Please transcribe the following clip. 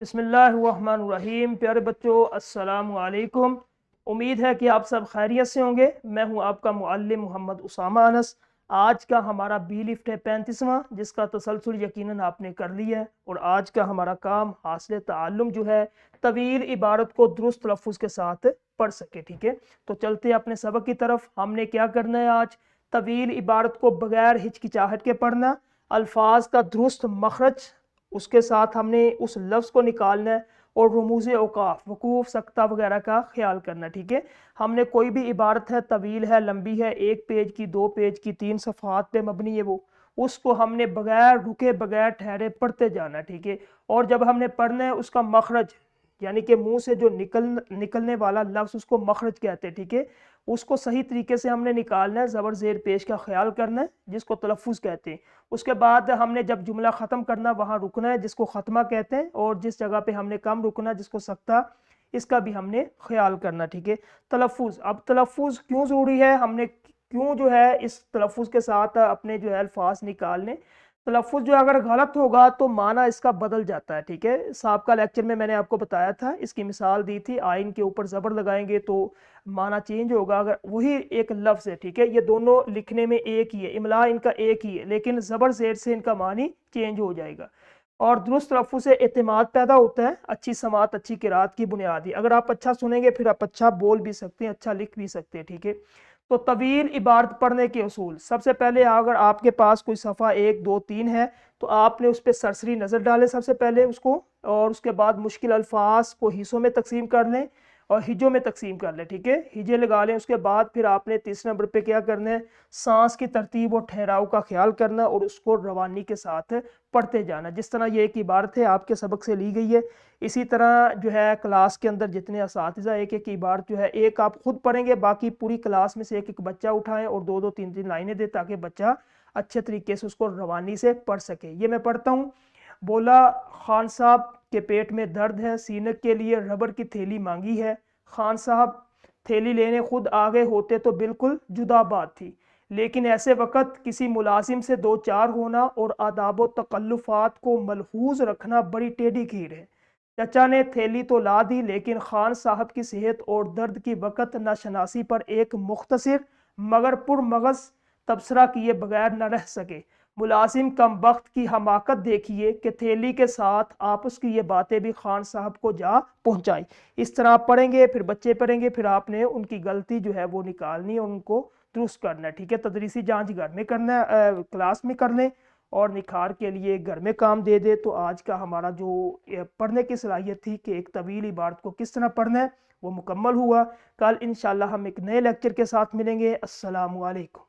بسم اللہ الرحمن الرحیم۔ پیارے بچوں السلام علیکم۔ امید ہے کہ آپ سب خیریت سے ہوں گے۔ میں ہوں آپ کا معلم محمد اسامہ انس۔ آج کا ہمارا بی لفٹ ہے 35واں، جس کا تسلسل یقیناً آپ نے کر لیا ہے، اور آج کا ہمارا کام حاصل تعلم جو ہے طویل عبارت کو درست تلفظ کے ساتھ پڑھ سکے۔ ٹھیک ہے، تو چلتے اپنے سبق کی طرف۔ ہم نے کیا کرنا ہے آج؟ طویل عبارت کو بغیر ہچکچاہٹ کے پڑھنا، الفاظ کا درست مخرج، اس کے ساتھ ہم نے اس لفظ کو نکالنا ہے، اور رموز اوقاف، وقوف، سکتہ وغیرہ کا خیال کرنا۔ ٹھیک ہے، ہم نے کوئی بھی عبارت ہے، طویل ہے، لمبی ہے، 1 پیج کی، 2 پیج کی، 3 صفحات پہ مبنی ہے، وہ اس کو ہم نے بغیر رکے، بغیر ٹھہرے پڑھتے جانا۔ ٹھیک ہے، اور جب ہم نے پڑھنا ہے اس کا مخرج، یعنی کہ منہ سے جو نکلنے والا لفظ، اس کو مخرج کہتے ہیں۔ ٹھیک ہے، اس کو صحیح طریقے سے ہم نے نکالنا ہے، زبر زیر پیش کا خیال کرنا ہے، جس کو تلفظ کہتے ہیں۔ اس کے بعد ہم نے جب جملہ ختم کرنا، وہاں رکنا ہے، جس کو ختمہ کہتے ہیں، اور جس جگہ پہ ہم نے کم رکنا، جس کو سکتہ، اس کا بھی ہم نے خیال کرنا۔ ٹھیک ہے، تلفظ، اب تلفظ کیوں ضروری ہے، ہم نے کیوں جو ہے اس تلفظ کے ساتھ اپنے جو ہے الفاظ نکالنے۔ تلفظ جو اگر غلط ہوگا تو معنی اس کا بدل جاتا ہے۔ ٹھیک ہے، سابقہ لیکچر میں نے آپ کو بتایا تھا، اس کی مثال دی تھی، آئین کے اوپر زبر لگائیں گے تو معنی چینج ہوگا۔ اگر وہی ایک لفظ ہے، ٹھیک ہے، یہ دونوں لکھنے میں ایک ہی ہے، املا ان کا ایک ہی ہے، لیکن زبر زیر سے ان کا معنی چینج ہو جائے گا۔ اور درست تلفظ سے اعتماد پیدا ہوتا ہے، اچھی سماعت اچھی قرات کی بنیادی۔ اگر آپ اچھا سنیں گے پھر آپ اچھا بول بھی سکتے ہیں، اچھا لکھ بھی سکتے ہیں۔ ٹھیک ہے، تو طویل عبارت پڑھنے کے اصول، سب سے پہلے اگر آپ کے پاس کوئی صفحہ 1 2 3 ہے تو آپ نے اس پہ سرسری نظر ڈالیں سب سے پہلے اس کو، اور اس کے بعد مشکل الفاظ کو حصوں میں تقسیم کر لیں اور ہجوں میں تقسیم کر لیں۔ ٹھیک ہے، ہجے لگا لیں۔ اس کے بعد پھر آپ نے تیسرے نمبر پہ کیا کرنا ہے؟ سانس کی ترتیب اور ٹھہراؤ کا خیال کرنا، اور اس کو روانی کے ساتھ پڑھتے جانا، جس طرح یہ ایک عبارت ہے آپ کے سبق سے لی گئی ہے۔ اسی طرح جو ہے کلاس کے اندر جتنے اساتذہ ایک ایک عبارت جو ہے ایک آپ خود پڑھیں گے، باقی پوری کلاس میں سے ایک ایک بچہ اٹھائیں اور 2 2 3 3 لائنیں دیں، تاکہ بچہ اچھے طریقے سے اس کو روانی سے پڑھ سکے۔ یہ میں پڑھتا ہوں۔ بولا، خان صاحب کے پیٹ میں درد ہے، سینک کے لیے ربڑ کی تھیلی مانگی ہے۔ خان صاحب تھیلی لینے خود آگے ہوتے تو بالکل جدا بات تھی، لیکن ایسے وقت کسی ملازم سے 2 4 ہونا اور آداب و تکلفات کو ملحوظ رکھنا بڑی ٹیڑھی کھیر ہے۔ چچا نے تھیلی تو لا دی، لیکن خان صاحب کی صحت اور درد کی وقت ناشناسی پر ایک مختصر مگر پرمغز تبصرہ کیے بغیر نہ رہ سکے۔ ملازم کم بخت کی حماقت دیکھیے کہ تھیلی کے ساتھ آپس کی یہ باتیں بھی خان صاحب کو جا پہنچائی۔ اس طرح آپ پڑھیں گے، پھر بچے پڑھیں گے، پھر آپ نے ان کی غلطی جو ہے وہ نکالنی ہے اور ان کو درست کرنا ہے۔ ٹھیک ہے، تدریسی جانچ گھر میں کرنا ہے، کلاس میں کر لیں، اور نکھار کے لیے گھر میں کام دے دے۔ تو آج کا ہمارا جو پڑھنے کی صلاحیت تھی کہ ایک طویل عبارت کو کس طرح پڑھنا ہے، وہ مکمل ہوا۔ کل انشاءاللہ ہم ایک نئے لیکچر کے ساتھ ملیں گے۔ السلام علیکم۔